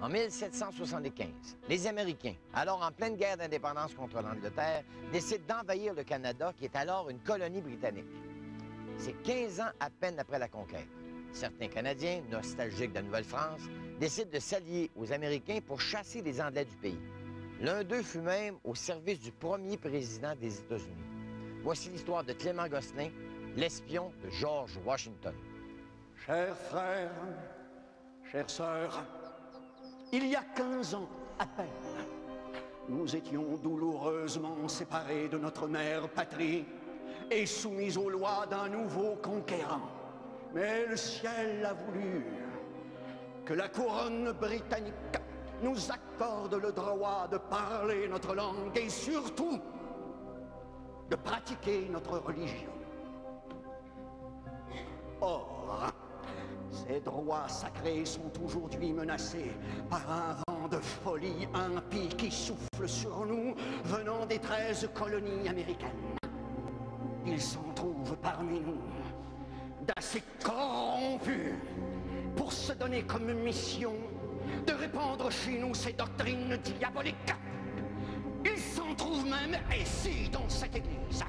En 1775, les Américains, alors en pleine guerre d'indépendance contre l'Angleterre, décident d'envahir le Canada, qui est alors une colonie britannique. C'est 15 ans à peine après la conquête. Certains Canadiens, nostalgiques de Nouvelle-France, décident de s'allier aux Américains pour chasser les Anglais du pays. L'un d'eux fut même au service du premier président des États-Unis. Voici l'histoire de Clément Gosselin, l'espion de George Washington. Chers frères, chères sœurs, il y a 15 ans à peine, nous étions douloureusement séparés de notre mère patrie et soumis aux lois d'un nouveau conquérant. Mais le ciel a voulu que la couronne britannique nous accorde le droit de parler notre langue et surtout de pratiquer notre religion. Or, ces droits sacrés sont aujourd'hui menacés par un vent de folie impie qui souffle sur nous venant des 13 colonies américaines. Il s'en trouve parmi nous d'assez corrompus pour se donner comme mission de répandre chez nous ces doctrines diaboliques. Il s'en trouve même ici dans cette église.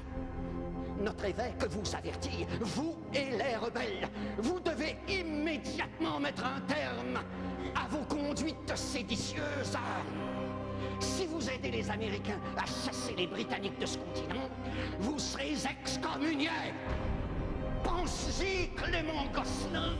Notre évêque vous avertit, vous et les rebelles, vous devez immédiatement mettre un terme à vos conduites séditieuses. Si vous aidez les Américains à chasser les Britanniques de ce continent, vous serez excommuniés. Pensez-y, Clément Gosselin.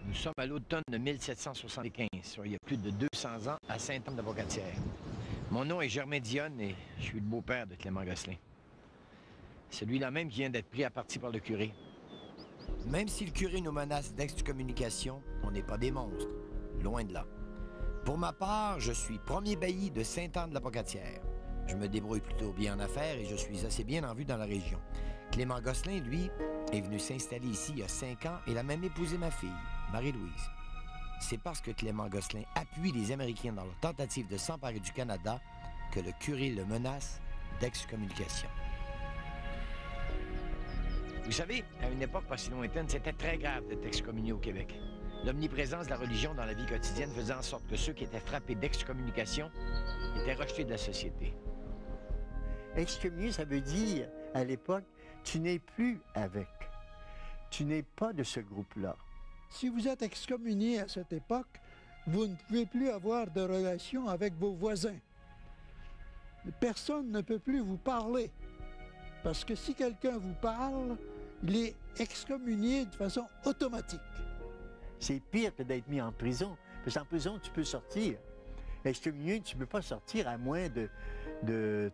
Nous sommes à l'automne de 1775, soit il y a plus de 200 ans, à Sainte-Anne-de-la-Pocatière. Mon nom est Germain Dionne et je suis le beau-père de Clément Gosselin. Celui-là même qui vient d'être pris à partie par le curé. Même si le curé nous menace d'excommunication, on n'est pas des monstres. Loin de là. Pour ma part, je suis premier bailli de Sainte-Anne-de-la-Pocatière. Je me débrouille plutôt bien en affaires et je suis assez bien en vue dans la région. Clément Gosselin, lui, est venu s'installer ici il y a 5 ans et il a même épousé ma fille, Marie-Louise. C'est parce que Clément Gosselin appuie les Américains dans leur tentative de s'emparer du Canada que le curé le menace d'excommunication. Vous savez, à une époque pas si lointaine, c'était très grave d'être excommunié au Québec. L'omniprésence de la religion dans la vie quotidienne faisait en sorte que ceux qui étaient frappés d'excommunication étaient rejetés de la société. Excommunier, ça veut dire, à l'époque, tu n'es plus avec. Tu n'es pas de ce groupe-là. Si vous êtes excommunié à cette époque, vous ne pouvez plus avoir de relation avec vos voisins. Personne ne peut plus vous parler. Parce que si quelqu'un vous parle, il est excommunié de façon automatique. C'est pire que d'être mis en prison. Parce qu'en prison, tu peux sortir. Excommunié, tu ne peux pas sortir à moins de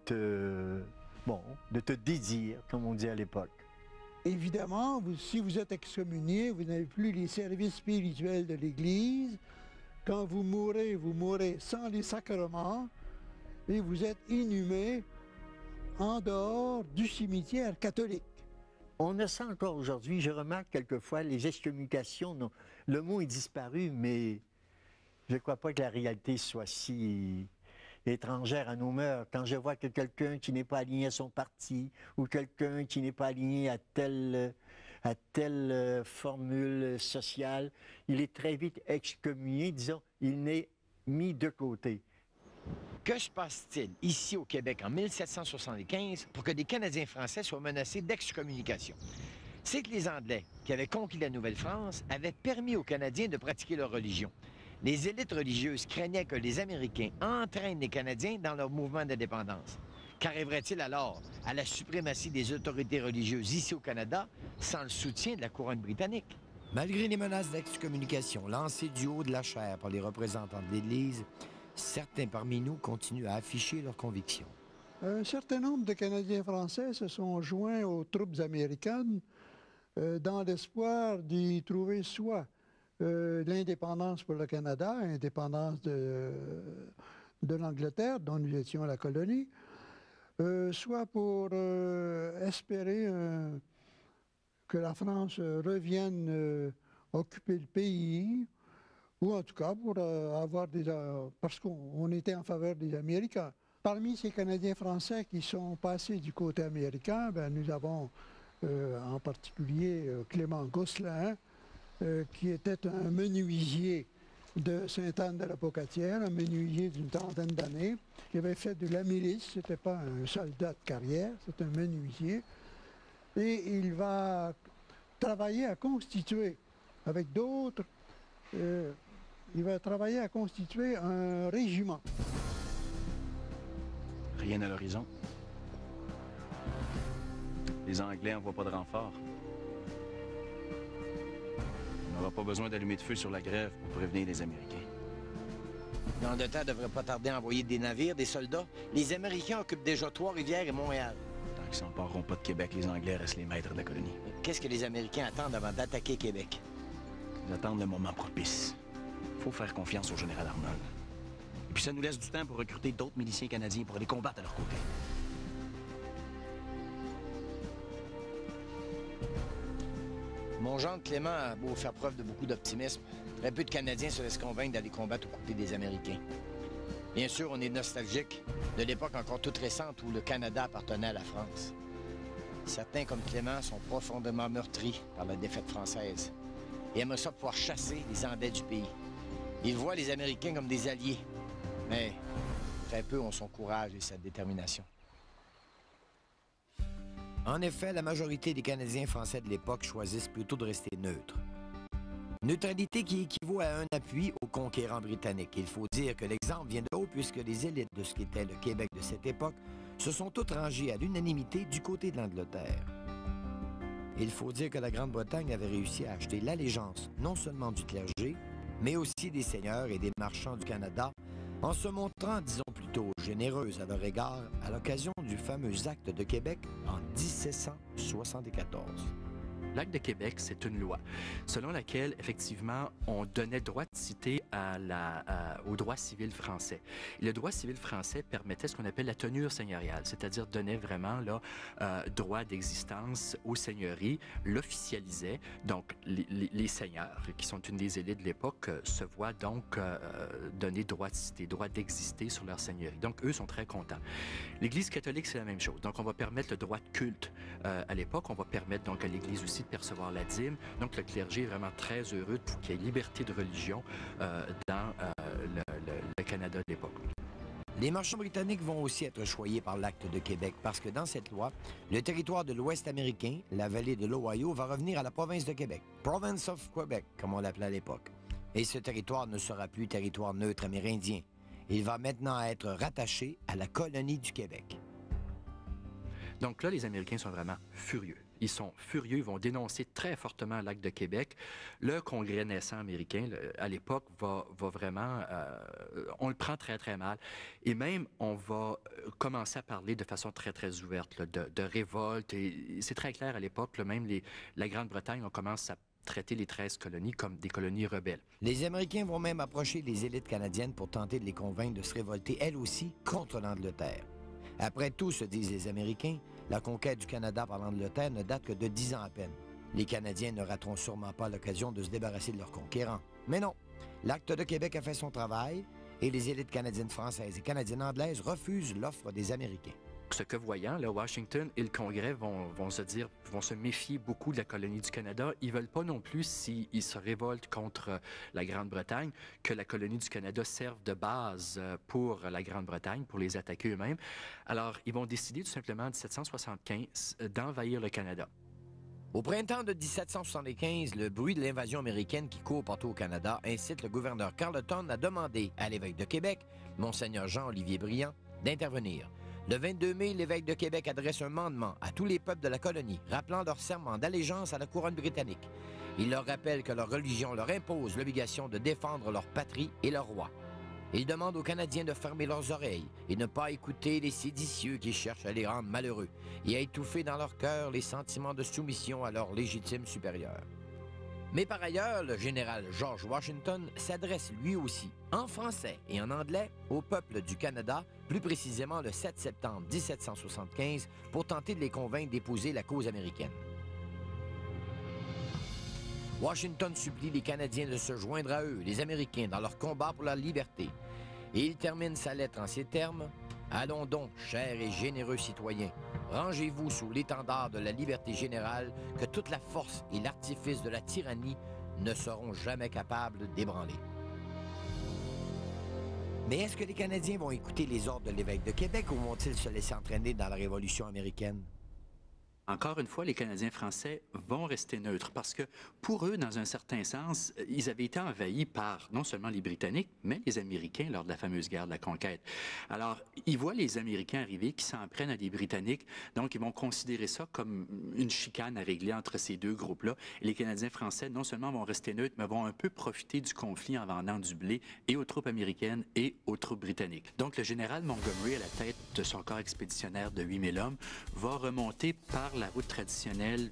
te dédire, comme on dit à l'époque. Évidemment, si vous êtes excommunié, vous n'avez plus les services spirituels de l'Église. Quand vous mourrez sans les sacrements et vous êtes inhumé en dehors du cimetière catholique. On a ça encore aujourd'hui. Je remarque quelquefois les excommunications. Non, le mot est disparu, mais je ne crois pas que la réalité soit si étrangère à nos mœurs. Quand je vois que quelqu'un qui n'est pas aligné à son parti ou quelqu'un qui n'est pas aligné à telle formule sociale, il est très vite excommunié, disons, il n'est mis de côté. Que se passe-t-il ici au Québec en 1775 pour que des Canadiens français soient menacés d'excommunication? C'est que les Anglais, qui avaient conquis la Nouvelle-France, avaient permis aux Canadiens de pratiquer leur religion. Les élites religieuses craignaient que les Américains entraînent les Canadiens dans leur mouvement d'indépendance. Qu'arriverait-il alors à la suprématie des autorités religieuses ici au Canada sans le soutien de la couronne britannique? Malgré les menaces d'excommunication lancées du haut de la chaire par les représentants de l'Église, certains parmi nous continuent à afficher leurs convictions. Un certain nombre de Canadiens français se sont joints aux troupes américaines dans l'espoir d'y trouver soit l'indépendance pour le Canada, l'indépendance de l'Angleterre, dont nous étions la colonie, soit pour espérer que la France revienne occuper le pays, ou en tout cas pour avoir parce qu'on était en faveur des Américains. Parmi ces Canadiens français qui sont passés du côté américain, ben, nous avons en particulier Clément Gosselin, qui était un menuisier de Sainte-Anne-de-la-Pocatière, un menuisier d'une trentaine d'années, qui avait fait de la milice, ce n'était pas un soldat de carrière, c'est un menuisier, et il va travailler à constituer, avec d'autres, il va travailler à constituer un régiment. Rien à l'horizon. Les Anglais n'envoient pas de renfort. On n'aura pas besoin d'allumer de feu sur la grève pour prévenir les Américains. L'Angleterre ne devrait pas tarder à envoyer des navires, des soldats. Les Américains occupent déjà Trois-Rivières et Montréal. Tant qu'ils s'empareront pas de Québec, les Anglais restent les maîtres de la colonie. Qu'est-ce que les Américains attendent avant d'attaquer Québec? Ils attendent le moment propice. Faut faire confiance au général Arnold. Et puis ça nous laisse du temps pour recruter d'autres miliciens canadiens pour aller combattre à leur côté. Mon gendre Clément a beau faire preuve de beaucoup d'optimisme, très peu de Canadiens se laissent convaincre d'aller combattre aux côtés des Américains. Bien sûr, on est nostalgique de l'époque encore toute récente où le Canada appartenait à la France. Certains, comme Clément, sont profondément meurtris par la défaite française et aimeraient ça pouvoir chasser les Anglais du pays. Ils voient les Américains comme des alliés, mais très peu ont son courage et sa détermination. En effet, la majorité des Canadiens français de l'époque choisissent plutôt de rester neutres. Neutralité qui équivaut à un appui aux conquérants britanniques. Il faut dire que l'exemple vient de haut puisque les élites de ce qu'était le Québec de cette époque se sont toutes rangées à l'unanimité du côté de l'Angleterre. Il faut dire que la Grande-Bretagne avait réussi à acheter l'allégeance non seulement du clergé, mais aussi des seigneurs et des marchands du Canada, en se montrant, disons plutôt, généreuse à leur égard à l'occasion du fameux Acte de Québec en 1774. L'Acte de Québec, c'est une loi selon laquelle, effectivement, on donnait droit de cité au droit civil français. Et le droit civil français permettait ce qu'on appelle la tenure seigneuriale, c'est-à-dire donnait vraiment droit d'existence aux seigneuries, l'officialisait. Donc, les seigneurs, qui sont une des élites de l'époque, se voient donc donner droit de cité, droit d'exister sur leur seigneurie. Donc, eux sont très contents. L'Église catholique, c'est la même chose. Donc, on va permettre le droit de culte à l'époque. On va permettre donc à l'Église aussi de percevoir la dîme. Donc, le clergé est vraiment très heureux qu'il y ait liberté de religion dans le Canada de l'époque. Les marchands britanniques vont aussi être choyés par l'Acte de Québec parce que dans cette loi, le territoire de l'Ouest américain, la vallée de l'Ohio, va revenir à la province de Québec, Province of Quebec, comme on l'appelait à l'époque. Et ce territoire ne sera plus territoire neutre amérindien. Il va maintenant être rattaché à la colonie du Québec. Donc là, les Américains sont vraiment furieux. Ils sont furieux, ils vont dénoncer très fortement l'Acte de Québec. Le Congrès naissant américain, à l'époque, va vraiment... on le prend très, très mal. Et même, on va commencer à parler de façon très, très ouverte là, de révolte. Et c'est très clair à l'époque, même la Grande-Bretagne, on commence à traiter les 13 colonies comme des colonies rebelles. Les Américains vont même approcher les élites canadiennes pour tenter de les convaincre de se révolter, elles aussi, contre l'Angleterre. Après tout, se disent les Américains, la conquête du Canada par l'Angleterre ne date que de 10 ans à peine. Les Canadiens ne rateront sûrement pas l'occasion de se débarrasser de leurs conquérants. Mais non, l'Acte de Québec a fait son travail et les élites canadiennes françaises et canadiennes anglaises refusent l'offre des Américains. Ce que voyant, là, Washington et le Congrès vont se méfier beaucoup de la colonie du Canada. Ils veulent pas non plus, s'ils se révoltent contre la Grande-Bretagne, que la colonie du Canada serve de base pour la Grande-Bretagne, pour les attaquer eux-mêmes. Alors, ils vont décider tout simplement en 1775 d'envahir le Canada. Au printemps de 1775, le bruit de l'invasion américaine qui court partout au Canada incite le gouverneur Carleton à demander à l'évêque de Québec, Monseigneur Jean-Olivier Briand, d'intervenir. Le 22 mai, l'évêque de Québec adresse un mandement à tous les peuples de la colonie, rappelant leur serment d'allégeance à la couronne britannique. Il leur rappelle que leur religion leur impose l'obligation de défendre leur patrie et leur roi. Il demande aux Canadiens de fermer leurs oreilles et ne pas écouter les séditieux qui cherchent à les rendre malheureux et à étouffer dans leur cœur les sentiments de soumission à leur légitime supérieur. Mais par ailleurs, le général George Washington s'adresse lui aussi, en français et en anglais, au peuple du Canada, plus précisément le 7 septembre 1775, pour tenter de les convaincre d'épouser la cause américaine. Washington supplie les Canadiens de se joindre à eux, les Américains, dans leur combat pour la liberté. Et il termine sa lettre en ces termes. « Allons donc, chers et généreux citoyens, rangez-vous sous l'étendard de la liberté générale que toute la force et l'artifice de la tyrannie ne seront jamais capables d'ébranler. Mais est-ce que les Canadiens vont écouter les ordres de l'évêque de Québec ou vont-ils se laisser entraîner dans la Révolution américaine? Encore une fois, les Canadiens français vont rester neutres parce que, pour eux, dans un certain sens, ils avaient été envahis par non seulement les Britanniques, mais les Américains lors de la fameuse guerre de la conquête. Alors, ils voient les Américains arriver qui s'en prennent à des Britanniques, donc ils vont considérer ça comme une chicane à régler entre ces deux groupes-là. Et les Canadiens français, non seulement vont rester neutres, mais vont un peu profiter du conflit en vendant du blé et aux troupes américaines et aux troupes britanniques. Donc, le général Montgomery, à la tête de son corps expéditionnaire de 8000 hommes, va remonter par la route traditionnelle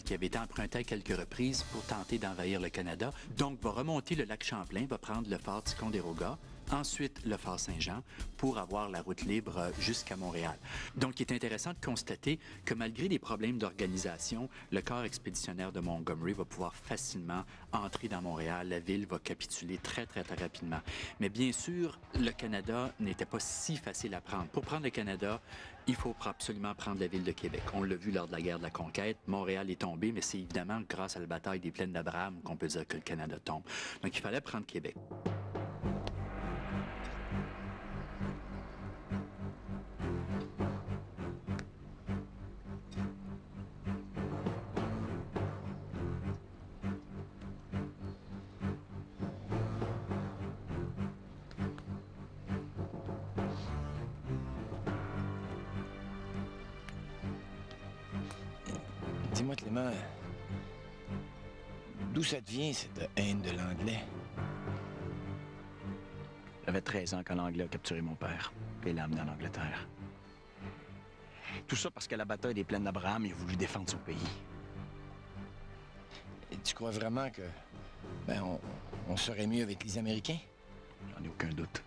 qui avait été empruntée à quelques reprises pour tenter d'envahir le Canada. Donc, va remonter le lac Champlain, va prendre le fort Ticonderoga, ensuite le fort Saint-Jean, pour avoir la route libre jusqu'à Montréal. Donc, il est intéressant de constater que malgré les problèmes d'organisation, le corps expéditionnaire de Montgomery va pouvoir facilement entrer dans Montréal. La ville va capituler très, très, très rapidement. Mais bien sûr, le Canada n'était pas si facile à prendre. Pour prendre le Canada, il faut absolument prendre la ville de Québec. On l'a vu lors de la guerre de la conquête. Montréal est tombé, mais c'est évidemment grâce à la bataille des Plaines d'Abraham qu'on peut dire que le Canada tombe. Donc, il fallait prendre Québec. Dis-moi, Clément, d'où ça te vient, cette haine de l'anglais? J'avais 13 ans quand l'Anglais a capturé mon père et l'a amené en Angleterre. Tout ça parce qu'à la bataille des Plaines d'Abraham, il a voulu défendre son pays. Et tu crois vraiment que... on serait mieux avec les Américains? J'en ai aucun doute.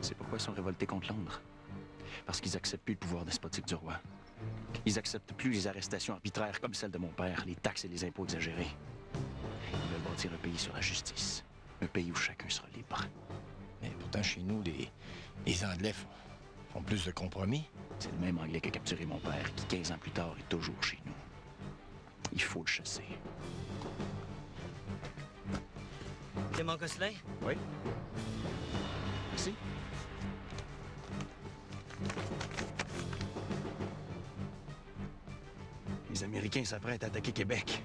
C'est pourquoi ils sont révoltés contre Londres. Parce qu'ils acceptent plus le pouvoir despotique du roi. Ils acceptent plus les arrestations arbitraires comme celle de mon père, les taxes et les impôts exagérés. Ils veulent bâtir un pays sur la justice. Un pays où chacun sera libre. Mais pourtant, chez nous, les Anglais font plus de compromis. C'est le même Anglais qui a capturé mon père, qui 15 ans plus tard est toujours chez nous. Il faut le chasser. Clément Gosselin? Oui. Merci. Les Américains s'apprêtent à attaquer Québec.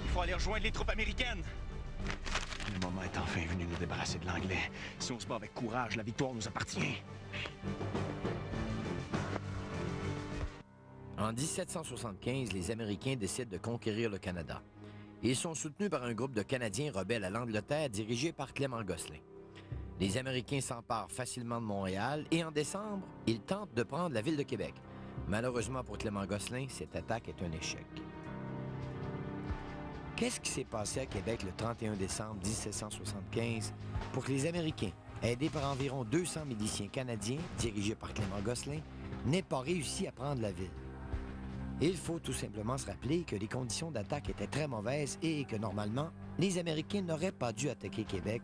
Il faut aller rejoindre les troupes américaines. Le moment est enfin venu de nous débarrasser de l'anglais. Si on se bat avec courage, la victoire nous appartient. En 1775, les Américains décident de conquérir le Canada. Ils sont soutenus par un groupe de Canadiens rebelles à l'Angleterre dirigé par Clément Gosselin. Les Américains s'emparent facilement de Montréal et en décembre, ils tentent de prendre la ville de Québec. Malheureusement pour Clément Gosselin, cette attaque est un échec. Qu'est-ce qui s'est passé à Québec le 31 décembre 1775 pour que les Américains, aidés par environ 200 miliciens canadiens dirigés par Clément Gosselin, n'aient pas réussi à prendre la ville? Il faut tout simplement se rappeler que les conditions d'attaque étaient très mauvaises et que normalement, les Américains n'auraient pas dû attaquer Québec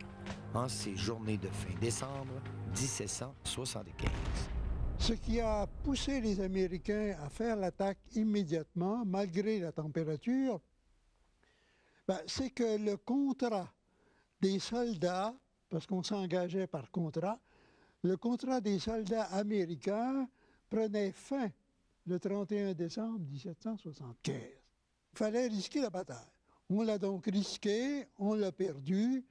en ces journées de fin décembre 1775. Ce qui a poussé les Américains à faire l'attaque immédiatement, malgré la température, c'est que le contrat des soldats, parce qu'on s'engageait par contrat, le contrat des soldats américains prenait fin le 31 décembre 1775. Il fallait risquer la bataille. On l'a donc risqué, on l'a perdu.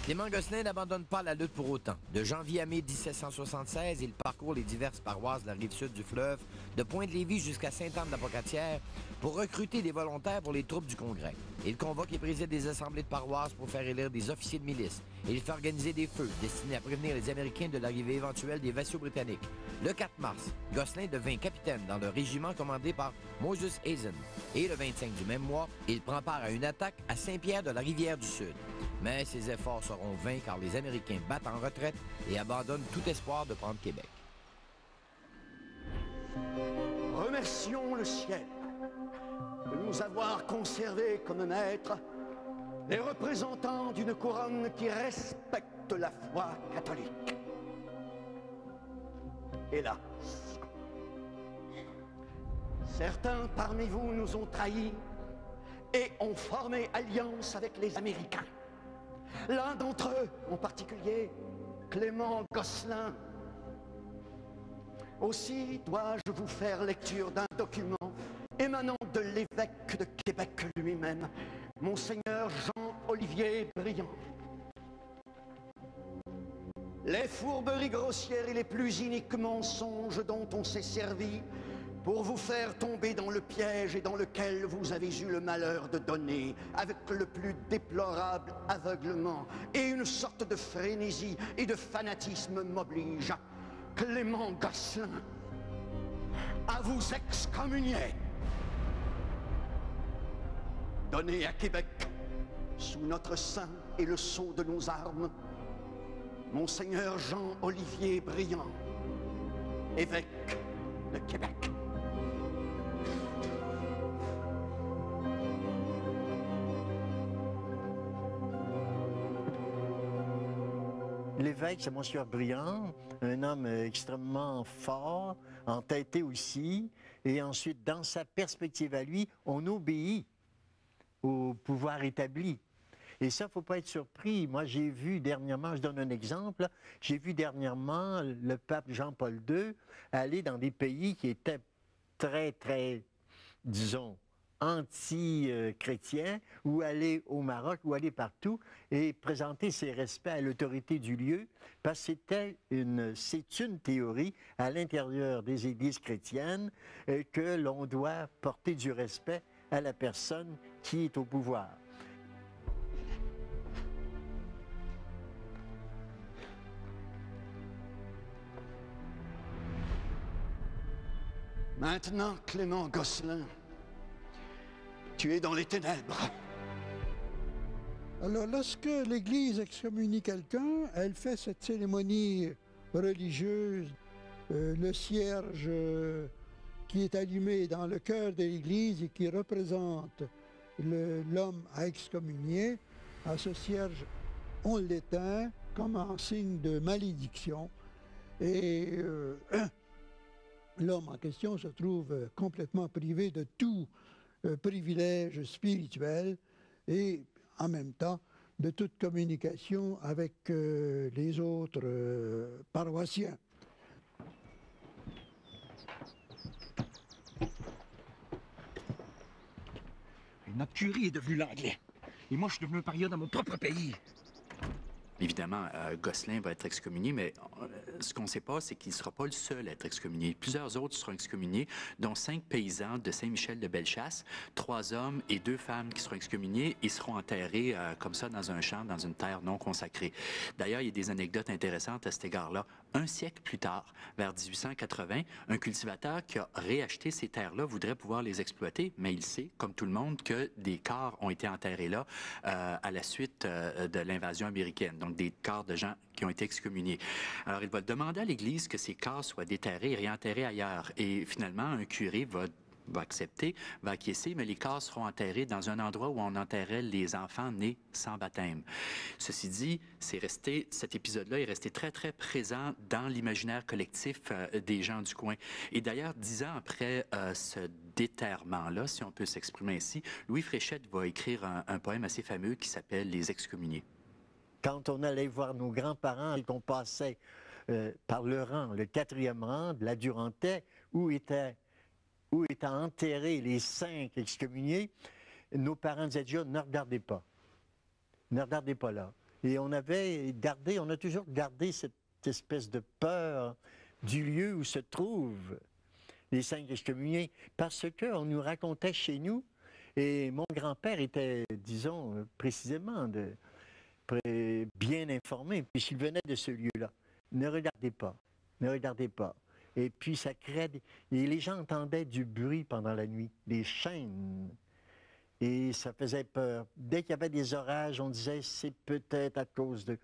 Clément Gosselin n'abandonne pas la lutte pour autant. De janvier à mai 1776, il parcourt les diverses paroisses de la rive sud du fleuve, de Pointe-Lévis jusqu'à Sainte-Anne-de-la-Pocatière, pour recruter des volontaires pour les troupes du Congrès. Il convoque et préside des assemblées de paroisses pour faire élire des officiers de milice. Il fait organiser des feux destinés à prévenir les Américains de l'arrivée éventuelle des vaisseaux britanniques. Le 4 mars, Gosselin devint capitaine dans le régiment commandé par Moses Hazen. Et le 25 du même mois, il prend part à une attaque à Saint-Pierre-de-la-Rivière-du-Sud. Mais ses efforts seront vains car les Américains battent en retraite et abandonnent tout espoir de prendre Québec. Remercions le ciel de nous avoir conservés comme maîtres les représentants d'une couronne qui respecte la foi catholique. hélas. Certains parmi vous nous ont trahis et ont formé alliance avec les Américains. L'un d'entre eux, en particulier, Clément Gosselin. Aussi dois-je vous faire lecture d'un document émanant de l'évêque de Québec lui-même, Monseigneur Jean-Olivier Briand. Les fourberies grossières et les plus iniques mensonges dont on s'est servi pour vous faire tomber dans le piège et dans lequel vous avez eu le malheur de donner avec le plus déplorable aveuglement et une sorte de frénésie et de fanatisme m'oblige, Clément Gosselin, à vous excommunier. Donner à Québec, sous notre sein et le sceau de nos armes, Monseigneur Jean-Olivier Briand, évêque de Québec. L'évêque, c'est Monsieur Briand, un homme extrêmement fort, entêté aussi, et ensuite, dans sa perspective à lui, on obéit au pouvoir établi. Et ça, il ne faut pas être surpris. Moi, j'ai vu dernièrement, je donne un exemple, j'ai vu dernièrement le pape Jean-Paul II aller dans des pays qui étaient très, disons, anti-chrétiens, ou aller au Maroc, ou aller partout, et présenter ses respects à l'autorité du lieu, parce que c'est une théorie à l'intérieur des églises chrétiennes que l'on doit porter du respect à la personne qui est au pouvoir. Maintenant, Clément Gosselin, tu es dans les ténèbres. Alors, lorsque l'Église excommunie quelqu'un, elle fait cette cérémonie religieuse, le cierge qui est allumé dans le cœur de l'Église et qui représente l'homme à excommunier. À ce cierge, on l'éteint comme en signe de malédiction. Et l'homme en question se trouve complètement privé de tout privilège spirituel et en même temps de toute communication avec les autres paroissiens. Notre curé est devenu l'anglais. Et moi, je suis devenu un paria dans mon propre pays. Évidemment, Gosselin va être excommunié, mais ce qu'on ne sait pas, c'est qu'il ne sera pas le seul à être excommunié. Plusieurs autres seront excommuniés, dont 5 paysans de Saint-Michel-de-Bellechasse, 3 hommes et 2 femmes qui seront excommuniés et seront enterrés comme ça dans un champ, dans une terre non consacrée. D'ailleurs, il y a des anecdotes intéressantes à cet égard-là. Un siècle plus tard, vers 1880, un cultivateur qui a réacheté ces terres-là voudrait pouvoir les exploiter, mais il sait, comme tout le monde, que des corps ont été enterrés là à la suite de l'invasion américaine. Donc, des corps de gens qui ont été excommuniés. Alors, il va demander à l'Église que ces corps soient déterrés et réenterrés ailleurs. Et finalement, un curé va accepter, va acquiescer, mais les corps seront enterrés dans un endroit où on enterrait les enfants nés sans baptême. Ceci dit, cet épisode-là est resté très, très présent dans l'imaginaire collectif des gens du coin. Et d'ailleurs, 10 ans après ce déterrement-là, si on peut s'exprimer ainsi, Louis Fréchette va écrire un poème assez fameux qui s'appelle « Les excommuniés ». Quand on allait voir nos grands-parents et qu'on passait par le rang, le 4e rang de la Durantaye, où étaient enterrés les 5 excommuniés, nos parents disaient déjà, ne regardez pas. Ne regardez pas là. Et on a toujours gardé cette espèce de peur du lieu où se trouvent les 5 excommuniés, parce qu'on nous racontait chez nous, et mon grand-père était, disons, précisément bien informé, puisqu'il venait de ce lieu-là. Ne regardez pas, ne regardez pas. Et puis ça créait... Et les gens entendaient du bruit pendant la nuit, des chaînes. Et ça faisait peur. Dès qu'il y avait des orages, on disait, c'est peut-être à cause de...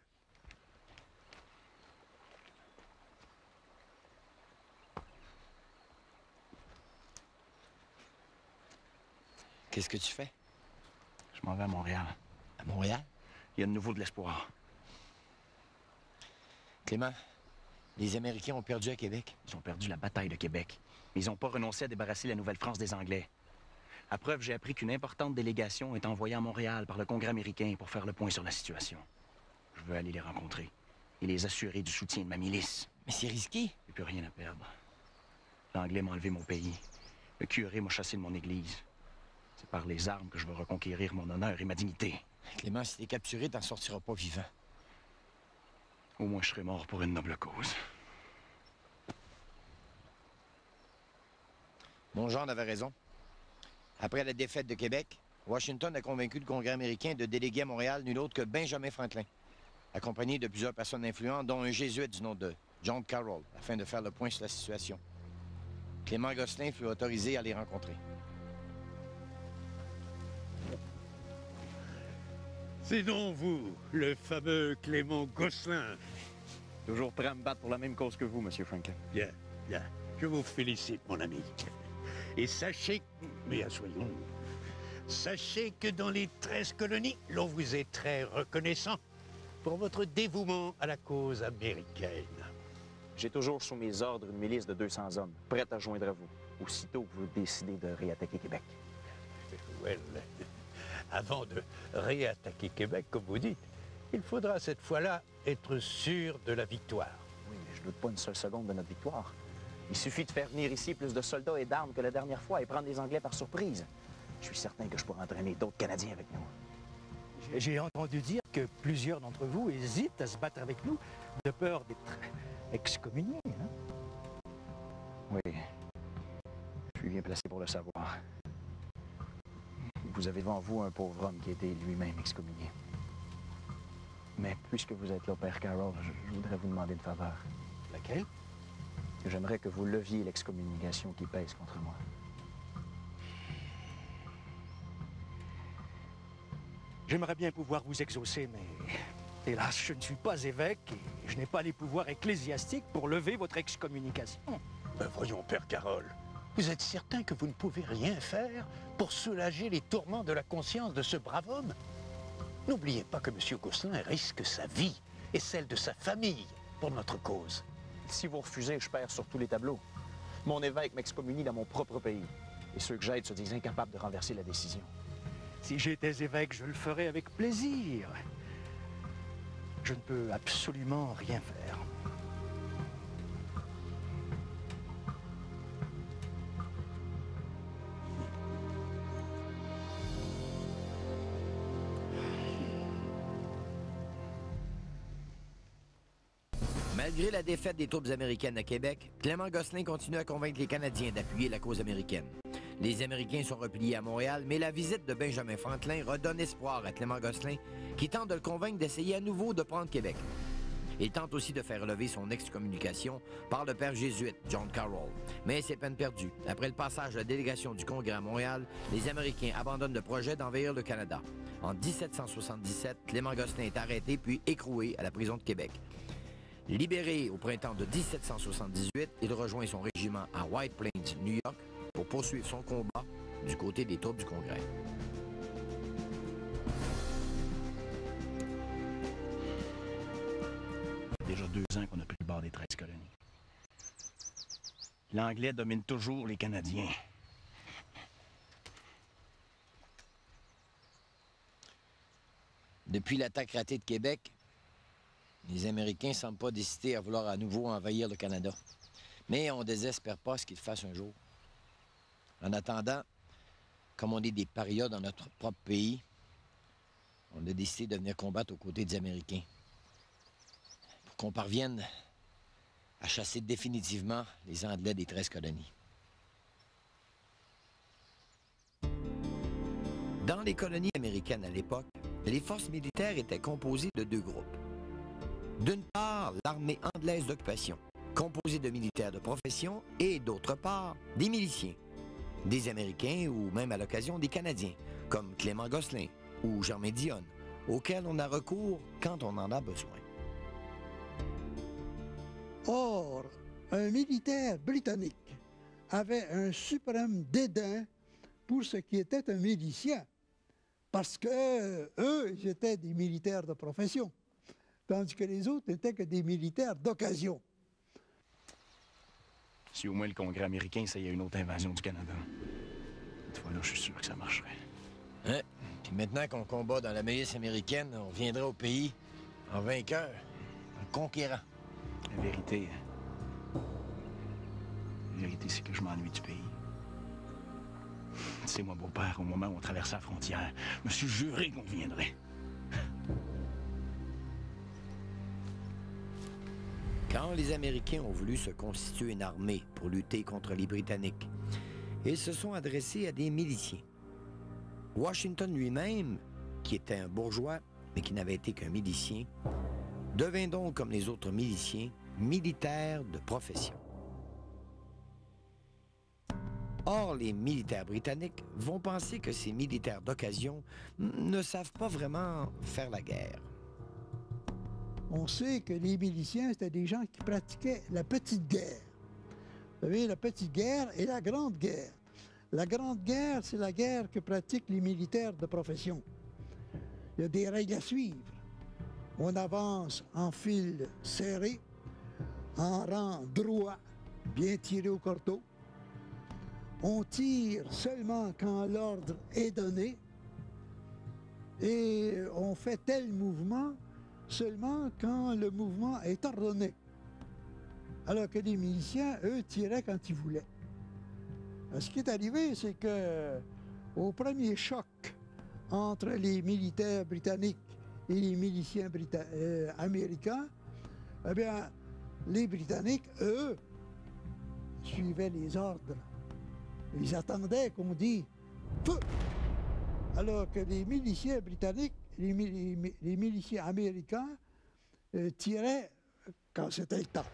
Qu'est-ce que tu fais? Je m'en vais à Montréal. À Montréal? Il y a de nouveau de l'espoir. Clément, Les Américains ont perdu à Québec. Ils ont perdu la bataille de Québec. Mais ils n'ont pas renoncé à débarrasser la Nouvelle-France des Anglais. À preuve, j'ai appris qu'une importante délégation est envoyée à Montréal par le Congrès américain pour faire le point sur la situation. Je veux aller les rencontrer et les assurer du soutien de ma milice. Mais c'est risqué. J'ai plus rien à perdre. L'Anglais m'a enlevé mon pays. Le curé m'a chassé de mon église. C'est par les armes que je veux reconquérir mon honneur et ma dignité. Clément, si t'es capturé, t'en sortiras pas vivant. Au moins, je serai mort pour une noble cause. Mon Jean avait raison. Après la défaite de Québec, Washington a convaincu le Congrès américain de déléguer à Montréal nul autre que Benjamin Franklin, accompagné de plusieurs personnes influentes, dont un jésuite du nom de John Carroll, afin de faire le point sur la situation. Clément Gosselin fut autorisé à les rencontrer. C'est donc vous, le fameux Clément Gosselin. Toujours prêt à me battre pour la même cause que vous, Monsieur Franklin. Bien, bien. Je vous félicite, mon ami. Et sachez, mais asseyons-nous, sachez que dans les 13 colonies, l'on vous est très reconnaissant pour votre dévouement à la cause américaine. J'ai toujours sous mes ordres une milice de 200 hommes, prête à joindre à vous, aussitôt que vous décidez de réattaquer Québec. Well, avant de réattaquer Québec, comme vous dites, il faudra cette fois-là être sûr de la victoire. Oui, mais je ne doute pas une seule seconde de notre victoire. Il suffit de faire venir ici plus de soldats et d'armes que la dernière fois et prendre les Anglais par surprise. Je suis certain que je pourrai entraîner d'autres Canadiens avec nous. J'ai entendu dire que plusieurs d'entre vous hésitent à se battre avec nous de peur d'être excommuniés. Hein? Oui, je suis bien placé pour le savoir. Vous avez devant vous un pauvre homme qui a été lui-même excommunié. Mais puisque vous êtes là, Père Carroll, je voudrais vous demander une faveur. Laquelle? J'aimerais que vous leviez l'excommunication qui pèse contre moi. J'aimerais bien pouvoir vous exaucer, mais hélas, je ne suis pas évêque et je n'ai pas les pouvoirs ecclésiastiques pour lever votre excommunication. Ben voyons, Père Carroll, vous êtes certain que vous ne pouvez rien faire pour soulager les tourments de la conscience de ce brave homme? N'oubliez pas que M. Gosselin risque sa vie et celle de sa famille pour notre cause. Si vous refusez, je perds sur tous les tableaux. Mon évêque m'excommunie dans mon propre pays. Et ceux que j'aide se disent incapables de renverser la décision. Si j'étais évêque, je le ferais avec plaisir. Je ne peux absolument rien faire. Malgré la défaite des troupes américaines à Québec, Clément Gosselin continue à convaincre les Canadiens d'appuyer la cause américaine. Les Américains sont repliés à Montréal, mais la visite de Benjamin Franklin redonne espoir à Clément Gosselin, qui tente de le convaincre d'essayer à nouveau de prendre Québec. Il tente aussi de faire relever son excommunication par le père jésuite John Carroll. Mais c'est peine perdue. Après le passage de la délégation du Congrès à Montréal, les Américains abandonnent le projet d'envahir le Canada. En 1777, Clément Gosselin est arrêté puis écroué à la prison de Québec. Libéré au printemps de 1778, il rejoint son régiment à White Plains, New York, pour poursuivre son combat du côté des troupes du Congrès. Déjà 2 ans qu'on a pris le bord des 13 colonies. L'Anglais domine toujours les Canadiens. Depuis l'attaque ratée de Québec, les Américains ne semblent pas décidés à vouloir à nouveau envahir le Canada. Mais on ne désespère pas ce qu'ils fassent un jour. En attendant, comme on est des parias dans notre propre pays, on a décidé de venir combattre aux côtés des Américains. Pour qu'on parvienne à chasser définitivement les Anglais des 13 colonies. Dans les colonies américaines à l'époque, les forces militaires étaient composées de 2 groupes. D'une part, l'armée anglaise d'occupation, composée de militaires de profession, et d'autre part, des miliciens, des Américains ou même à l'occasion des Canadiens, comme Clément Gosselin ou Germain Dionne, auxquels on a recours quand on en a besoin. Or, un militaire britannique avait un suprême dédain pour ce qui était un milicien, parce que eux, ils étaient des militaires de profession, tandis que les autres n'étaient que des militaires d'occasion. Si au moins le Congrès américain essayait une autre invasion du Canada. Cette fois-là, je suis sûr que ça marcherait. Hein? Puis maintenant qu'on combat dans la milice américaine, on reviendra au pays en vainqueur, en conquérant. La vérité... La vérité, c'est que je m'ennuie du pays. Tu sais, moi, beau-père, au moment où on traversait la frontière, je me suis juré qu'on viendrait. Quand les Américains ont voulu se constituer une armée pour lutter contre les Britanniques, ils se sont adressés à des miliciens. Washington lui-même, qui était un bourgeois, mais qui n'avait été qu'un milicien, devint donc, comme les autres miliciens, militaire de profession. Or, les militaires britanniques vont penser que ces militaires d'occasion ne savent pas vraiment faire la guerre. On sait que les miliciens, c'était des gens qui pratiquaient la petite guerre. Vous savez, la petite guerre et la grande guerre. La grande guerre, c'est la guerre que pratiquent les militaires de profession. Il y a des règles à suivre. On avance en file serré, en rang droit, bien tiré au cordeau. On tire seulement quand l'ordre est donné et on fait tel mouvement seulement quand le mouvement est ordonné. Alors que les miliciens, eux, tiraient quand ils voulaient. Ce qui est arrivé, c'est que au premier choc entre les militaires britanniques et les miliciens américains, eh bien, les Britanniques, eux, suivaient les ordres. Ils attendaient qu'on dise « feu ». Alors que les miliciens britanniques, les miliciens américains tiraient quand c'était le temps.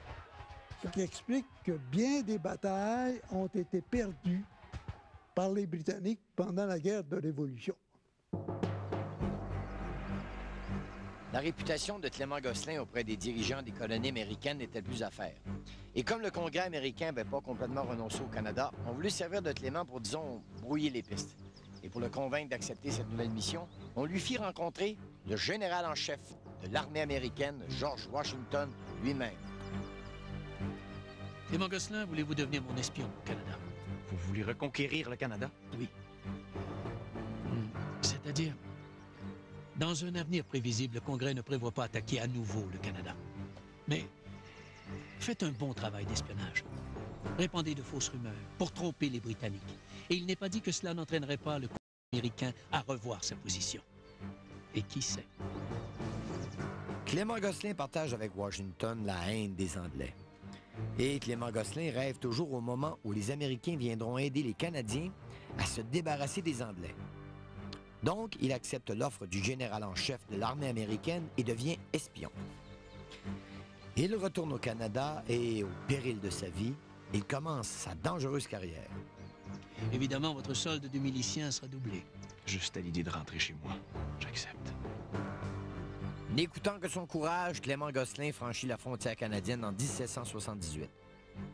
Ce qui explique que bien des batailles ont été perdues par les Britanniques pendant la guerre de Révolution. La réputation de Clément Gosselin auprès des dirigeants des colonies américaines n'était plus à faire. Et comme le Congrès américain n'avait pas complètement renoncé au Canada, on voulait servir de Clément pour, disons, brouiller les pistes. Et pour le convaincre d'accepter cette nouvelle mission, on lui fit rencontrer le général en chef de l'armée américaine, George Washington, lui-même. Clément Gosselin, voulez-vous devenir mon espion au Canada? Vous voulez reconquérir le Canada? Oui. C'est-à-dire, dans un avenir prévisible, le Congrès ne prévoit pas attaquer à nouveau le Canada. Mais faites un bon travail d'espionnage. Répandez de fausses rumeurs pour tromper les Britanniques. Et il n'est pas dit que cela n'entraînerait pas le Congrès américain à revoir sa position. Et qui sait? Clément Gosselin partage avec Washington la haine des Anglais. Et Clément Gosselin rêve toujours au moment où les Américains viendront aider les Canadiens à se débarrasser des Anglais. Donc, il accepte l'offre du général en chef de l'armée américaine et devient espion. Il retourne au Canada et, au péril de sa vie, il commence sa dangereuse carrière. Évidemment, votre solde de milicien sera doublé. Juste à l'idée de rentrer chez moi, j'accepte. N'écoutant que son courage, Clément Gosselin franchit la frontière canadienne en 1778.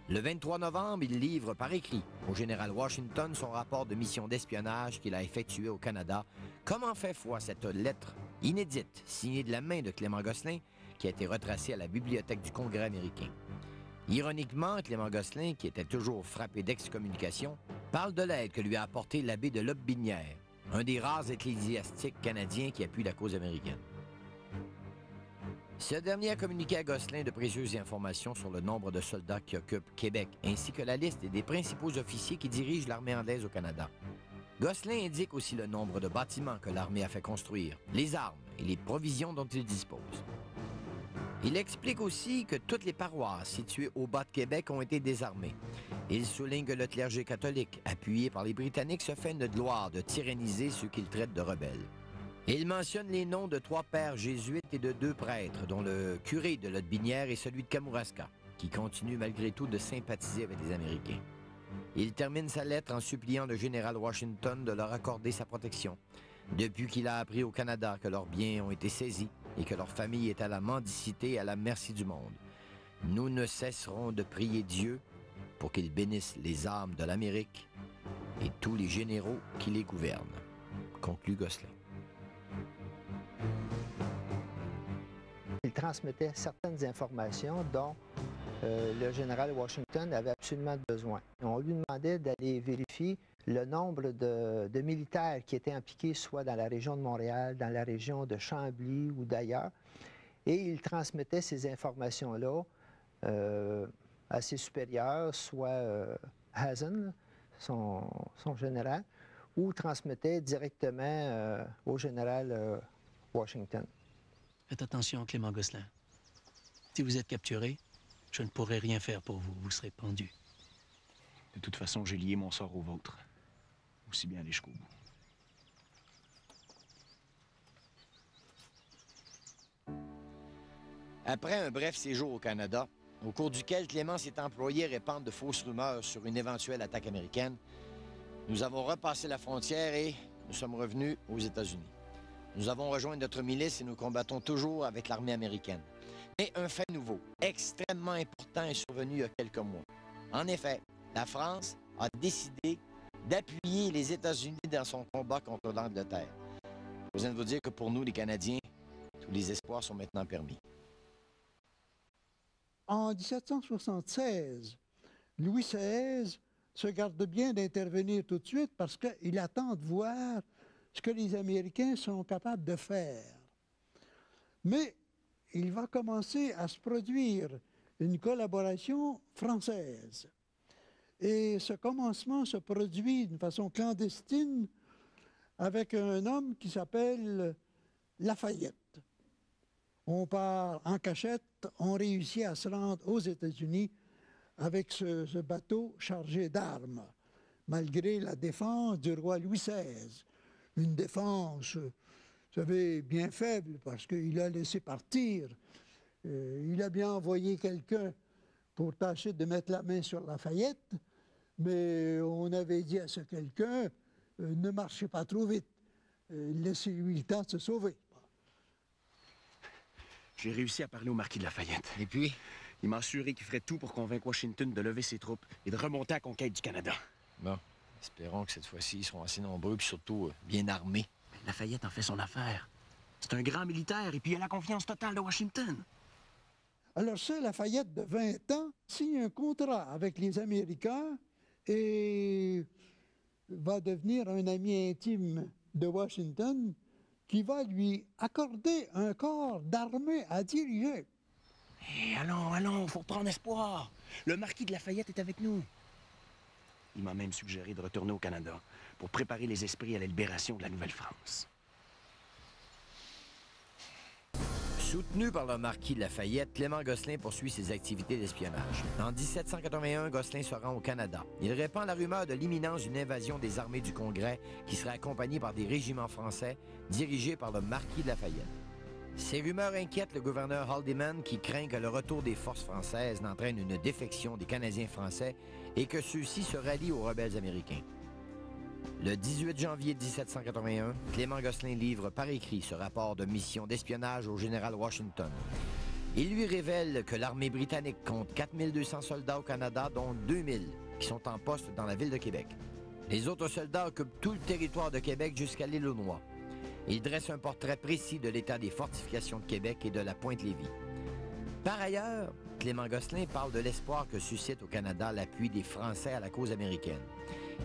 Le 23 novembre, il livre par écrit au général Washington son rapport de mission d'espionnage qu'il a effectué au Canada, comme en fait foi cette lettre inédite signée de la main de Clément Gosselin qui a été retracée à la bibliothèque du Congrès américain. Ironiquement, Clément Gosselin, qui était toujours frappé d'excommunication, parle de l'aide que lui a apportée l'abbé de Lobinière, un des rares ecclésiastiques canadiens qui appuie la cause américaine. Ce dernier a communiqué à Gosselin de précieuses informations sur le nombre de soldats qui occupent Québec, ainsi que la liste des principaux officiers qui dirigent l'armée anglaise au Canada. Gosselin indique aussi le nombre de bâtiments que l'armée a fait construire, les armes et les provisions dont il dispose. Il explique aussi que toutes les paroisses situées au bas de Québec ont été désarmées. Il souligne que le clergé catholique, appuyé par les Britanniques, se fait une gloire de tyranniser ceux qu'il traite de rebelles. Il mentionne les noms de 3 pères jésuites et de 2 prêtres, dont le curé de Lotbinière et celui de Kamouraska, qui continue malgré tout de sympathiser avec les Américains. Il termine sa lettre en suppliant le général Washington de leur accorder sa protection, depuis qu'il a appris au Canada que leurs biens ont été saisis et que leur famille est à la mendicité et à la merci du monde. Nous ne cesserons de prier Dieu pour qu'il bénisse les âmes de l'Amérique et tous les généraux qui les gouvernent, conclut Gosselin. Il transmettait certaines informations, dont le général Washington avait absolument besoin. On lui demandait d'aller vérifier le nombre de militaires qui étaient impliqués soit dans la région de Montréal, dans la région de Chambly ou d'ailleurs. Et il transmettait ces informations-là à ses supérieurs, soit Hazen, son général, ou transmettait directement au général Washington. Faites attention, Clément Gosselin. Si vous êtes capturé, je ne pourrai rien faire pour vous. Vous serez pendu. De toute façon, j'ai lié mon sort au vôtre. Aussi bien aller jusqu'au bout. Après un bref séjour au Canada, au cours duquel Clément s'est employé à répandre de fausses rumeurs sur une éventuelle attaque américaine, nous avons repassé la frontière et nous sommes revenus aux États-Unis. Nous avons rejoint notre milice et nous combattons toujours avec l'armée américaine. Mais un fait nouveau, extrêmement important, est survenu il y a quelques mois. En effet, la France a décidé d'appuyer les États-Unis dans son combat contre l'Angleterre. Je besoin de vous dire que pour nous, les Canadiens, tous les espoirs sont maintenant permis. En 1776, Louis XVI se garde bien d'intervenir tout de suite parce qu'il attend de voir ce que les Américains sont capables de faire. Mais il va commencer à se produire une collaboration française. Et ce commencement se produit d'une façon clandestine avec un homme qui s'appelle Lafayette. On part en cachette, on réussit à se rendre aux États-Unis avec ce bateau chargé d'armes, malgré la défense du roi Louis XVI. Une défense, vous savez, bien faible, parce qu'il a laissé partir. Il a bien envoyé quelqu'un pour tâcher de mettre la main sur Lafayette, mais on avait dit à ce quelqu'un, ne marchez pas trop vite, laissez-lui le temps de se sauver. J'ai réussi à parler au marquis de Lafayette. Et puis? Il m'a assuré qu'il ferait tout pour convaincre Washington de lever ses troupes et de remonter à la conquête du Canada. Bon, espérons que cette fois-ci, ils seront assez nombreux et surtout bien armés. Lafayette en fait son affaire. C'est un grand militaire et puis il a la confiance totale de Washington. Alors ça, Lafayette, de 20 ans, signe un contrat avec les Américains et va devenir un ami intime de Washington qui va lui accorder un corps d'armée à diriger. Hé, allons, faut prendre espoir. Le marquis de Lafayette est avec nous. Il m'a même suggéré de retourner au Canada pour préparer les esprits à la libération de la Nouvelle-France. Soutenu par le marquis de Lafayette, Clément Gosselin poursuit ses activités d'espionnage. En 1781, Gosselin se rend au Canada. Il répand la rumeur de l'imminence d'une invasion des armées du Congrès qui serait accompagnée par des régiments français dirigés par le marquis de Lafayette. Ces rumeurs inquiètent le gouverneur Haldimand qui craint que le retour des forces françaises n'entraîne une défection des Canadiens français et que ceux-ci se rallient aux rebelles américains. Le 18 janvier 1781, Clément Gosselin livre par écrit ce rapport de mission d'espionnage au général Washington. Il lui révèle que l'armée britannique compte 4200 soldats au Canada, dont 2000 qui sont en poste dans la ville de Québec. Les autres soldats occupent tout le territoire de Québec jusqu'à l'île aux Noix. Il dresse un portrait précis de l'état des fortifications de Québec et de la Pointe-Lévis. Par ailleurs, Clément Gosselin parle de l'espoir que suscite au Canada l'appui des Français à la cause américaine.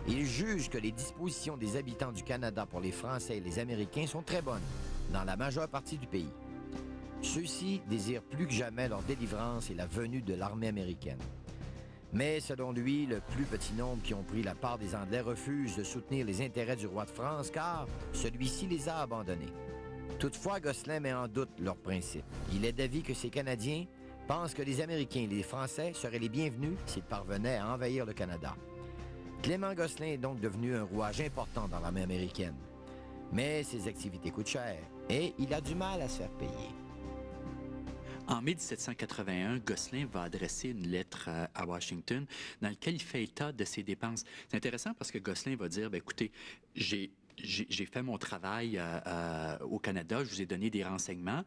Il juge que les dispositions des habitants du Canada pour les Français et les Américains sont très bonnes dans la majeure partie du pays. Ceux-ci désirent plus que jamais leur délivrance et la venue de l'armée américaine. Mais selon lui, le plus petit nombre qui ont pris la part des Anglais refuse de soutenir les intérêts du roi de France car celui-ci les a abandonnés. Toutefois, Gosselin met en doute leurs principes. Il est d'avis que ces Canadiens pensent que les Américains et les Français seraient les bienvenus s'ils parvenaient à envahir le Canada. Clément Gosselin est donc devenu un rouage important dans l'armée américaine. Mais ses activités coûtent cher et il a du mal à se faire payer. En mai 1781, Gosselin va adresser une lettre à Washington dans laquelle il fait état de ses dépenses. C'est intéressant parce que Gosselin va dire, bien, écoutez, j'ai fait mon travail au Canada, je vous ai donné des renseignements.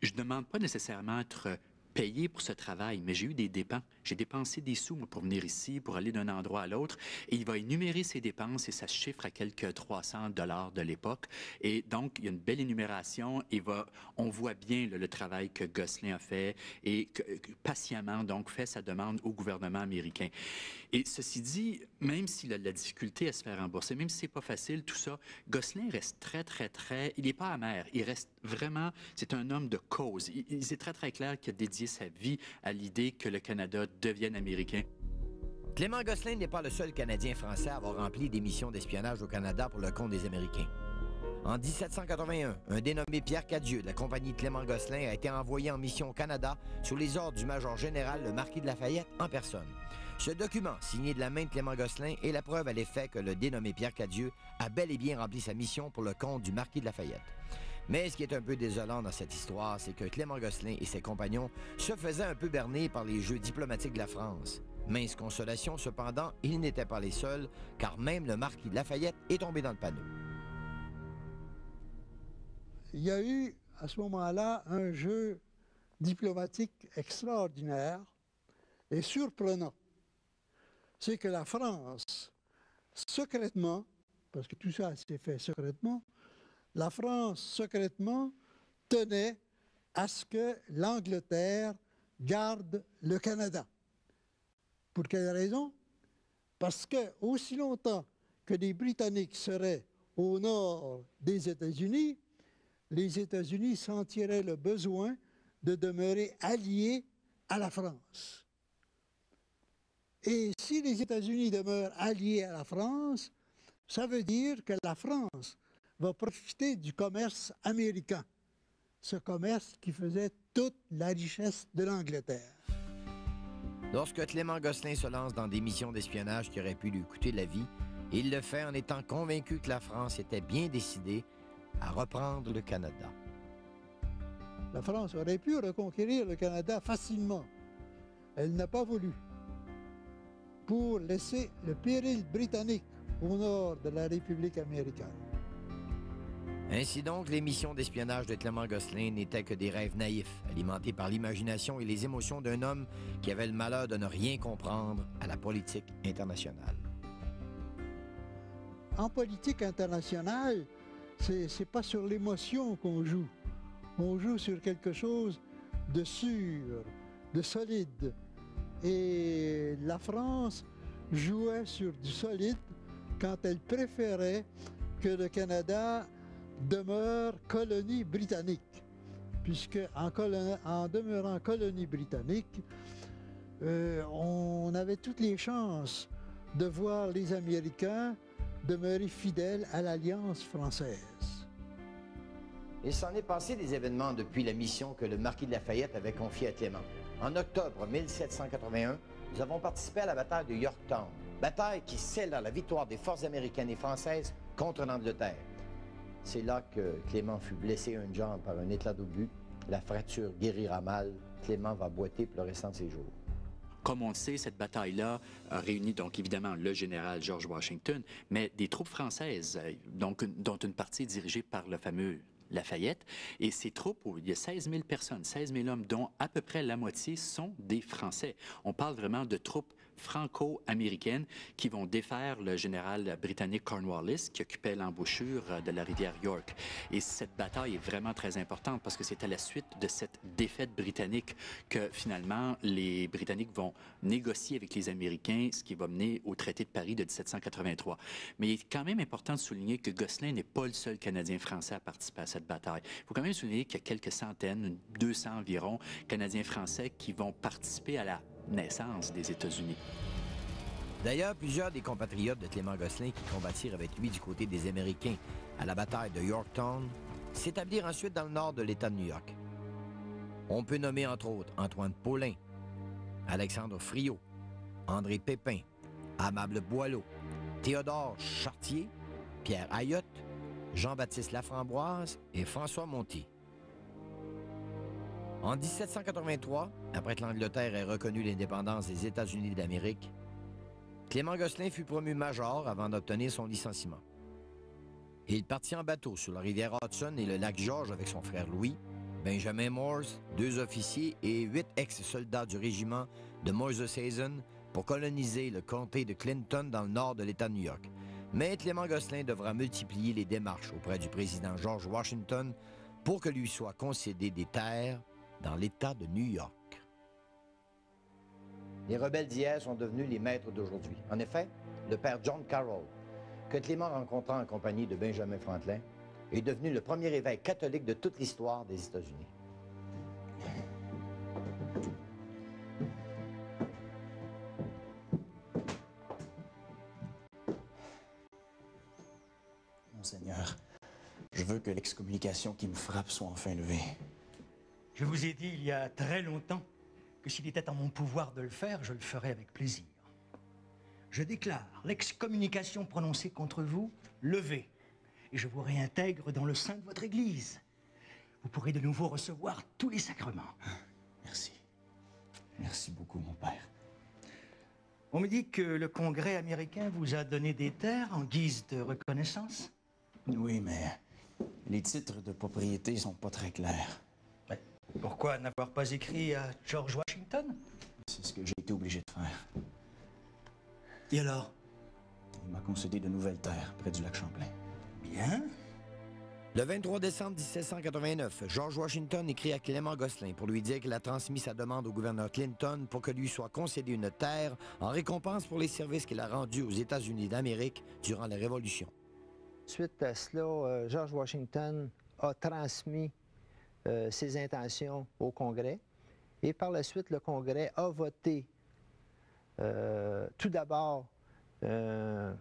Je ne demande pas nécessairement à être payé pour ce travail, mais j'ai eu des dépenses. J'ai dépensé des sous moi, pour venir ici, pour aller d'un endroit à l'autre. Et il va énumérer ses dépenses et ça se chiffre à quelques 300 $ de l'époque. Et donc, il y a une belle énumération et on voit bien le travail que Gosselin a fait et que patiemment, donc, fait sa demande au gouvernement américain. Et ceci dit, même s'il a de la difficulté à se faire rembourser, même si c'est pas facile, tout ça, Gosselin reste très... Il n'est pas amer. Il reste vraiment... C'est un homme de cause. C'est très clair qu'il a dédié sa vie à l'idée que le Canada devienne américain. Clément Gosselin n'est pas le seul Canadien français à avoir rempli des missions d'espionnage au Canada pour le compte des Américains. En 1781, un dénommé Pierre Cadieux de la compagnie de Clément Gosselin a été envoyé en mission au Canada sous les ordres du major général, le marquis de Lafayette, en personne. Ce document, signé de la main de Clément Gosselin, est la preuve à l'effet que le dénommé Pierre Cadieux a bel et bien rempli sa mission pour le compte du marquis de Lafayette. Mais ce qui est un peu désolant dans cette histoire, c'est que Clément Gosselin et ses compagnons se faisaient un peu berner par les jeux diplomatiques de la France. Mince consolation, cependant, ils n'étaient pas les seuls, car même le marquis de Lafayette est tombé dans le panneau. Il y a eu, à ce moment-là, un jeu diplomatique extraordinaire et surprenant. C'est que la France, secrètement, parce que tout ça s'est fait secrètement, la France, secrètement, tenait à ce que l'Angleterre garde le Canada. Pour quelle raison? Parce que aussi longtemps que les Britanniques seraient au nord des États-Unis, les États-Unis sentiraient le besoin de demeurer alliés à la France. Et si les États-Unis demeurent alliés à la France, ça veut dire que la France va profiter du commerce américain, ce commerce qui faisait toute la richesse de l'Angleterre. Lorsque Clément Gosselin se lance dans des missions d'espionnage qui auraient pu lui coûter la vie, il le fait en étant convaincu que la France était bien décidée à reprendre le Canada. La France aurait pu reconquérir le Canada facilement. Elle n'a pas voulu, pour laisser le péril britannique au nord de la République américaine. Ainsi donc, les missions d'espionnage de Clément Gosselin n'étaient que des rêves naïfs, alimentés par l'imagination et les émotions d'un homme qui avait le malheur de ne rien comprendre à la politique internationale. En politique internationale, c'est pas sur l'émotion qu'on joue. On joue sur quelque chose de sûr, de solide. Et la France jouait sur du solide quand elle préférait que le Canada demeure colonie britannique. Puisque en demeurant colonie britannique, on avait toutes les chances de voir les Américains demeurer fidèles à l'Alliance française. Il s'en est passé des événements depuis la mission que le marquis de Lafayette avait confiée à Clément. En octobre 1781, nous avons participé à la bataille de Yorktown, bataille qui scelle la victoire des forces américaines et françaises contre l'Angleterre. C'est là que Clément fut blessé à une jambe par un éclat d'obus. La fracture guérira mal. Clément va boiter pour le restant de ses jours. Comme on le sait, cette bataille-là a réuni donc évidemment le général George Washington, mais des troupes françaises, dont une partie dirigée par le fameux Lafayette. Et ces troupes, il y a 16 000 personnes, 16 000 hommes, dont à peu près la moitié sont des Français. On parle vraiment de troupes franco-américaines qui vont défaire le général britannique Cornwallis qui occupait l'embouchure de la rivière York. Et cette bataille est vraiment très importante parce que c'est à la suite de cette défaite britannique que finalement les Britanniques vont négocier avec les Américains, ce qui va mener au traité de Paris de 1783. Mais il est quand même important de souligner que Gosselin n'est pas le seul Canadien français à participer à cette bataille. Il faut quand même souligner qu'il y a quelques centaines, 200 environ, Canadiens français qui vont participer à la naissance des États-Unis. D'ailleurs, plusieurs des compatriotes de Clément Gosselin qui combattirent avec lui du côté des Américains à la bataille de Yorktown s'établirent ensuite dans le nord de l'État de New York. On peut nommer entre autres Antoine Paulin, Alexandre Friot, André Pépin, Amable Boileau, Théodore Chartier, Pierre Ayotte, Jean-Baptiste Laframboise et François Montier. En 1783, après que l'Angleterre ait reconnu l'indépendance des États-Unis d'Amérique, Clément Gosselin fut promu major avant d'obtenir son licenciement. Il partit en bateau sur la rivière Hudson et le lac George avec son frère Louis, Benjamin Morse, 2 officiers et 8 ex-soldats du régiment de Moses Hazen pour coloniser le comté de Clinton dans le nord de l'État de New York. Mais Clément Gosselin devra multiplier les démarches auprès du président George Washington pour que lui soient concédées des terres dans l'État de New York. Les rebelles d'hier sont devenus les maîtres d'aujourd'hui. En effet, le père John Carroll, que Clément rencontra en compagnie de Benjamin Franklin, est devenu le premier évêque catholique de toute l'histoire des États-Unis. Monseigneur, je veux que l'excommunication qui me frappe soit enfin levée. Je vous ai dit il y a très longtemps que s'il était en mon pouvoir de le faire, je le ferais avec plaisir. Je déclare l'excommunication prononcée contre vous levée et je vous réintègre dans le sein de votre Église. Vous pourrez de nouveau recevoir tous les sacrements. Merci. Merci beaucoup, mon père. On me dit que le Congrès américain vous a donné des terres en guise de reconnaissance. Oui, mais les titres de propriété sont pas très clairs. Pourquoi n'avoir pas écrit à George Washington? C'est ce que j'ai été obligé de faire. Et alors? Il m'a concédé de nouvelles terres près du lac Champlain. Bien. Le 23 décembre 1789, George Washington écrit à Clément Gosselin pour lui dire qu'il a transmis sa demande au gouverneur Clinton pour que lui soit concédée une terre en récompense pour les services qu'il a rendus aux États-Unis d'Amérique durant la Révolution. Suite à cela, George Washington a transmis ses intentions au Congrès et par la suite, le Congrès a voté tout d'abord un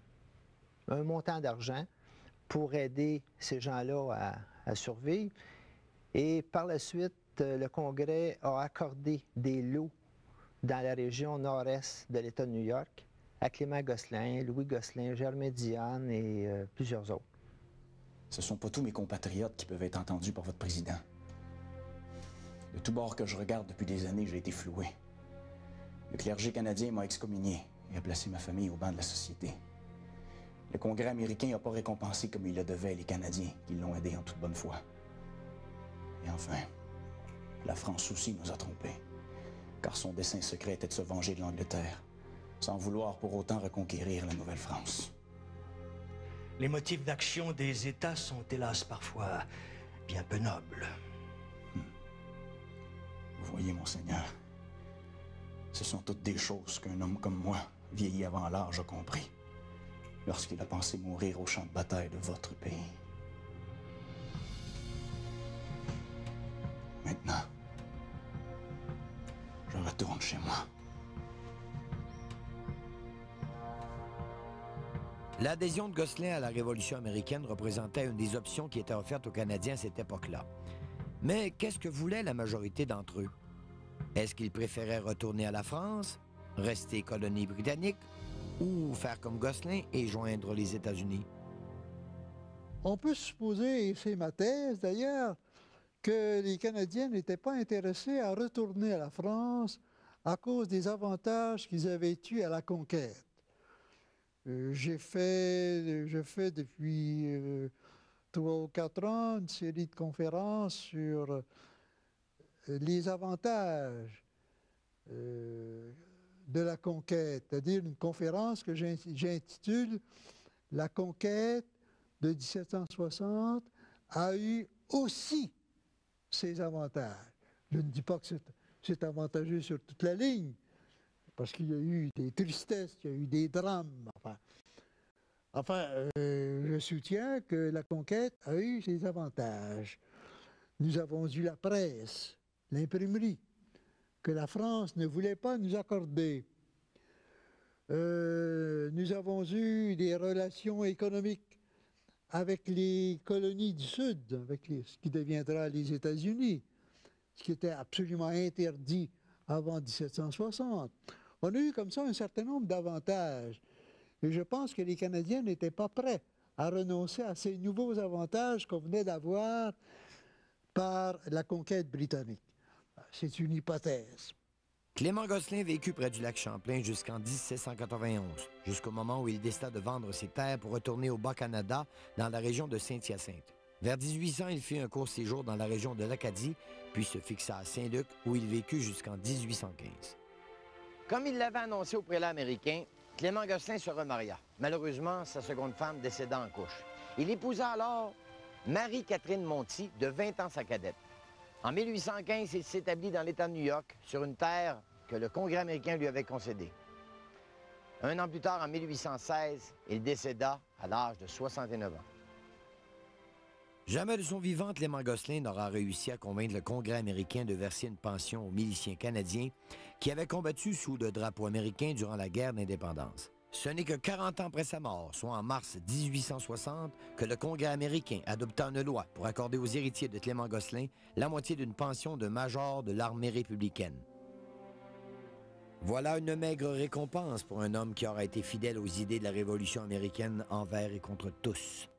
montant d'argent pour aider ces gens-là à survivre. Et par la suite, le Congrès a accordé des lots dans la région nord-est de l'État de New York à Clément Gosselin, Louis Gosselin, Germain Dionne et plusieurs autres. Ce ne sont pas tous mes compatriotes qui peuvent être entendus par votre président. De tous bords que je regarde depuis des années, j'ai été floué. Le clergé canadien m'a excommunié et a placé ma famille au banc de la société. Le Congrès américain n'a pas récompensé comme il le devait les Canadiens qui l'ont aidé en toute bonne foi. Et enfin, la France aussi nous a trompés, car son dessein secret était de se venger de l'Angleterre, sans vouloir pour autant reconquérir la Nouvelle-France. Les motifs d'action des États sont hélas parfois bien peu nobles. Vous voyez, Monseigneur, ce sont toutes des choses qu'un homme comme moi, vieilli avant l'âge, a compris lorsqu'il a pensé mourir au champ de bataille de votre pays. Maintenant, je retourne chez moi. L'adhésion de Gosselin à la Révolution américaine représentait une des options qui étaient offertes aux Canadiens à cette époque-là. Mais qu'est-ce que voulait la majorité d'entre eux? Est-ce qu'ils préféraient retourner à la France, rester colonie britannique, ou faire comme Gosselin et joindre les États-Unis? On peut supposer, et c'est ma thèse d'ailleurs, que les Canadiens n'étaient pas intéressés à retourner à la France à cause des avantages qu'ils avaient eus à la conquête. Je fais depuis 3 ou 4 ans une série de conférences sur les avantages de la conquête, c'est-à-dire une conférence que j'intitule « La conquête de 1760 a eu aussi ses avantages ». Je ne dis pas que c'est avantageux sur toute la ligne, parce qu'il y a eu des tristesses, il y a eu des drames. Je soutiens que la conquête a eu ses avantages. Nous avons eu la presse, l'imprimerie, que la France ne voulait pas nous accorder. Nous avons eu des relations économiques avec les colonies du Sud, avec ce qui deviendra les États-Unis, ce qui était absolument interdit avant 1760. On a eu comme ça un certain nombre d'avantages. Et je pense que les Canadiens n'étaient pas prêts à renoncer à ces nouveaux avantages qu'on venait d'avoir par la conquête britannique. C'est une hypothèse. Clément Gosselin vécut près du lac Champlain jusqu'en 1791, jusqu'au moment où il décida de vendre ses terres pour retourner au Bas-Canada, dans la région de Saint-Hyacinthe. Vers 1800, il fit un court séjour dans la région de l'Acadie, puis se fixa à Saint-Luc, où il vécut jusqu'en 1815. Comme il l'avait annoncé au prélat américain, Clément Gosselin se remaria. Malheureusement, sa seconde femme décéda en couche. Il épousa alors Marie-Catherine Monti, de 20 ans sa cadette. En 1815, il s'établit dans l'État de New York, sur une terre que le Congrès américain lui avait concédée. Un an plus tard, en 1816, il décéda à l'âge de 69 ans. Jamais de son vivant, Clément Gosselin n'aura réussi à convaincre le Congrès américain de verser une pension aux miliciens canadiens qui avaient combattu sous le drapeau américain durant la guerre d'indépendance. Ce n'est que 40 ans après sa mort, soit en mars 1860, que le Congrès américain adopta une loi pour accorder aux héritiers de Clément Gosselin la moitié d'une pension de major de l'armée républicaine. Voilà une maigre récompense pour un homme qui aura été fidèle aux idées de la Révolution américaine envers et contre tous.